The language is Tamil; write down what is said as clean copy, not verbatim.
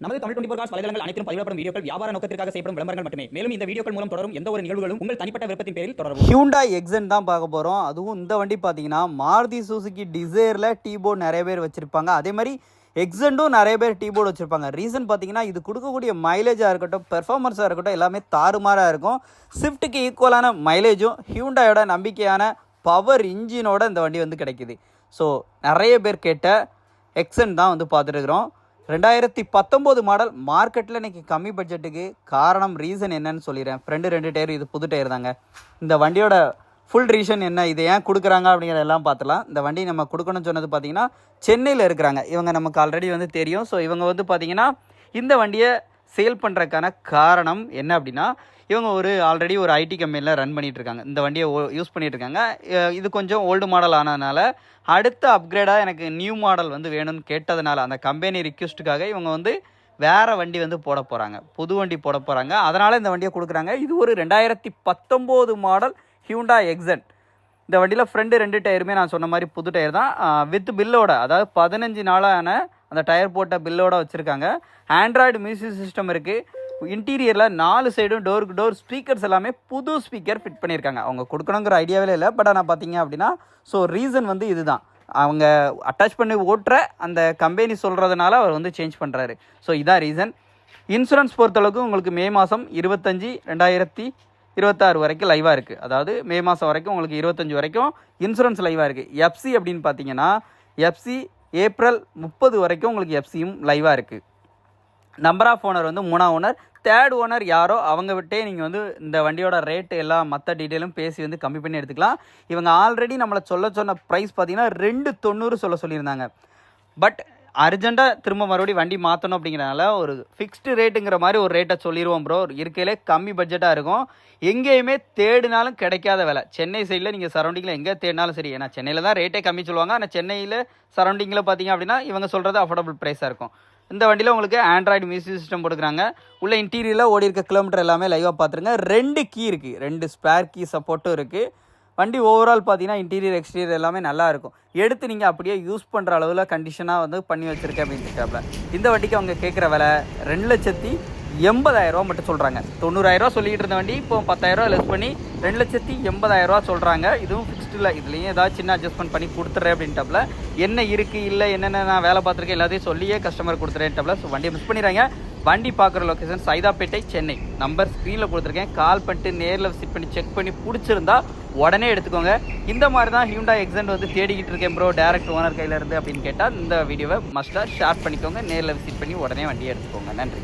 நமது தமிழ் 24 காஸ் வலைதளங்கள் அனைத்தும் பதிவிடப்படும் வீடியோக்கள் வியாபார நோக்கத்திற்காக செய்யப்படும் விளம்பரங்கள் மட்டுமே. மேலும் இந்த வீடியோக்கள் மூலம் தொடரும் எந்த ஒரு நிகழ்வுகளும் உங்கள் தனிப்பட்ட விருப்பத்தின் பேரில் தொடரும். Hyundai Accent தான் பார்க்க போகிறோம். அதுவும் இந்த வண்டி பார்த்தீங்கன்னா மாருதி சுசுகி டிசைரில் டீபோர்டு நிறைய பேர் வச்சுருப்பாங்க. அதே மாதிரி எக்ஸெண்டும் நிறைய பேர் டீபோர்டு வச்சுருப்பாங்க. ரீசன் பார்த்தீங்கன்னா இது கொடுக்கக்கூடிய மைலேஜாக இருக்கட்டும், பெர்ஃபார்மன்ஸாக இருக்கட்டும், எல்லாமே தாறுமாறாக இருக்கும். ஸ்விஃப்ட்டுக்கு ஈக்குவலான மைலேஜும் ஹியூண்டாயோட நம்பிக்கையான பவர் இன்ஜினோட இந்த வண்டி வந்து கிடைக்குது. ஸோ நிறைய பேர் கேட்ட எக்ஸென்ட் தான் வந்து பார்த்துருக்குறோம். 2019 மாடல் மார்க்கெட்டில் இன்றைக்கி கம்மி பட்ஜெட்டுக்கு காரணம் ரீசன் என்னன்னு சொல்லிடுறேன். ஃப்ரெண்டு 2 டயர், இது புது டயர் தாங்க. இந்த வண்டியோட ஃபுல் ரீசன் என்ன, இதை ஏன் கொடுக்குறாங்க அப்படிங்கிற எல்லாம் பார்த்துலாம். இந்த வண்டி நம்ம கொடுக்கணும்னு சொன்னது பார்த்திங்கன்னா சென்னையில் இருக்கிறாங்க. இவங்க நமக்கு ஆல்ரெடி வந்து தெரியும். ஸோ இவங்க வந்து பார்த்திங்கன்னா இந்த வண்டியை சேல் பண்ணுறதுக்கான காரணம் என்ன அப்படின்னா, இவங்க ஆல்ரெடி ஒரு ஐடி கம்பெனியில் ரன் பண்ணிகிட்ருக்காங்க. இந்த வண்டியை யூஸ் பண்ணிகிட்ருக்காங்க. இது கொஞ்சம் ஓல்டு மாடல் ஆனதுனால அடுத்த அப்கிரேடாக எனக்கு நியூ மாடல் வந்து வேணும்னு கேட்டதுனால அந்த கம்பெனி ரிக்வெஸ்ட்டுக்காக இவங்க வந்து வேறு வண்டி வந்து போட போகிறாங்க, புது வண்டி போட போகிறாங்க. அதனால் இந்த வண்டியை கொடுக்குறாங்க. இது ஒரு 2019 மாடல் Hyundai Accent. இந்த வண்டியில் ஃப்ரெண்டு 2 டயருமே நான் சொன்ன மாதிரி புது டயர் தான், வித் பில்லோட, அதாவது 15 நாளான அந்த டயர் போட்ட பில்லோட வச்சுருக்காங்க. ஆண்ட்ராய்டு மியூசிக் சிஸ்டம் இருக்குது. இன்டீரியரில் 4 சைடும் டோருக்கு டோர் ஸ்பீக்கர்ஸ் எல்லாமே புது ஸ்பீக்கர் ஃபிட் பண்ணியிருக்காங்க. அவங்க கொடுக்கணுங்கிற ஐடியாவே இல்லை. பட் ஆனால் பார்த்தீங்க அப்படின்னா ஸோ ரீசன் வந்து இதுதான், அவங்க அட்டாச் பண்ணி ஓட்டுற அந்த கம்பெனி சொல்கிறதுனால அவர் வந்து சேஞ்ச் பண்ணுறாரு. ஸோ இதான் ரீசன். இன்சூரன்ஸ் பொறுத்தளவுக்கு உங்களுக்கு மே மாதம் 25 2026 வரைக்கும் லைவாக இருக்குது. அதாவது மே மாதம் வரைக்கும் உங்களுக்கு 25 வரைக்கும் இன்சூரன்ஸ் லைவாக இருக்குது. எஃப்சி அப்படின்னு பார்த்தீங்கன்னா எஃப்சி ஏப்ரல் 30 வரைக்கும் உங்களுக்கு எஃப்சியும் லைவாக இருக்குது. நம்பர் ஆஃப் ஓனர் வந்து 3ஆம் ஓனர். 3rd ஓனர் யாரோ அவங்க விட்டே நீங்கள் வந்து இந்த வண்டியோட ரேட்டு எல்லாம் மற்ற டீட்டெயிலும் பேசி வந்து கம்மி பண்ணி எடுத்துக்கலாம். இவங்க ஆல்ரெடி நம்மளை சொன்ன ப்ரைஸ் பார்த்தீங்கன்னா 290 சொல்லியிருந்தாங்க. பட் அர்ஜெண்ட்டாக திரும்ப மறுபடியும் வண்டி மாற்றணும் அப்படிங்கிறனால ஒரு ஃபிக்ஸ்டு ரேட்டுங்கிற மாதிரி ஒரு ரேட்டை சொல்லிடுவோம் ப்ரோ. இருக்கையிலே கம்மி பட்ஜெட்டாக இருக்கும். எங்கேயுமே தேடினாலும் கிடைக்காத விலை. சென்னை சைடில் நீங்கள் சரௌண்டிங்கில் எங்கே தேடினாலும் சரி, ஏன்னா சென்னையில் தான் ரேட்டே கம்மி சொல்லுவாங்க. ஆனால் சென்னையில் சரௌண்டிங்கில் பார்த்தீங்க அப்படின்னா இவங்க சொல்கிறது அஃபோர்டபுள் ப்ரைஸாக இருக்கும். இந்த வண்டியில் உங்களுக்கு ஆண்ட்ராய்டு மியூசிக் சிஸ்டம் கொடுக்குறாங்க. உள்ள இன்டீரியரில் ஓடி இருக்க கிலோமீட்டர் எல்லாமே லைவாக பார்த்துருங்க. 2 கீ இருக்குது, 2 ஸ்பேர் கீ சப்போர்ட்டும் இருக்குது. வண்டி ஓவரால் பார்த்தீங்கன்னா இன்டீரியர் எக்ஸ்டீரியர் எல்லாமே நல்லா இருக்கும். எடுத்து நீங்கள் அப்படியே யூஸ் பண்ணுற அளவில் கண்டிஷனாக வந்து பண்ணி வச்சுருக்கேன் அப்படின்னு சொல்லிட்டாப்ல. இந்த வண்டிக்கு அவங்க கேட்குற விலை 2,80,000 மட்டும் சொல்கிறாங்க. 90,000 சொல்லிக்கிட்டு இருந்த வண்டி இப்போ 10,000 லெஸ் பண்ணி 2,80,000 சொல்கிறாங்க. இதுவும் ஃபிக்ஸ்டில், இதுலேயும் ஏதாவது சின்ன அட்ஜஸ்ட்மெண்ட் பண்ணி கொடுத்துட்றேன் அப்படின்ட்டாப்ல. என்ன இருக்குது இல்லை என்னென்ன நான் வேலை பார்த்துருக்கேன் எல்லாத்தையும் சொல்லியே கஸ்டமர் கொடுத்துறேன்ட்டாப்ல. ஸோ வண்டியை மிஸ் பண்ணிடுறாங்க. வண்டி பார்க்குற லொக்கேஷன் சைதாப்பேட்டை, சென்னை. நம்பர் ஸ்க்ரீனில் கொடுத்துருக்கேன். கால் பண்ணிட்டு நேரில் விசிட் பண்ணி செக் பண்ணி பிடிச்சிருந்தா உடனே எடுத்துக்கோங்க. இந்த மாதிரி தான் Hyundai Accent வந்து தேடிக்கிட்டு இருக்கேன் ப்ரோ, டேரக்ட் ஓனர் கையில் இருந்து அப்படின்னு கேட்டால் இந்த வீடியோவை மஸ்ட்டாக ஷேர் பண்ணிக்கோங்க. நேரில் விசிட் பண்ணி உடனே வண்டியை எடுத்துக்கோங்க. நன்றி.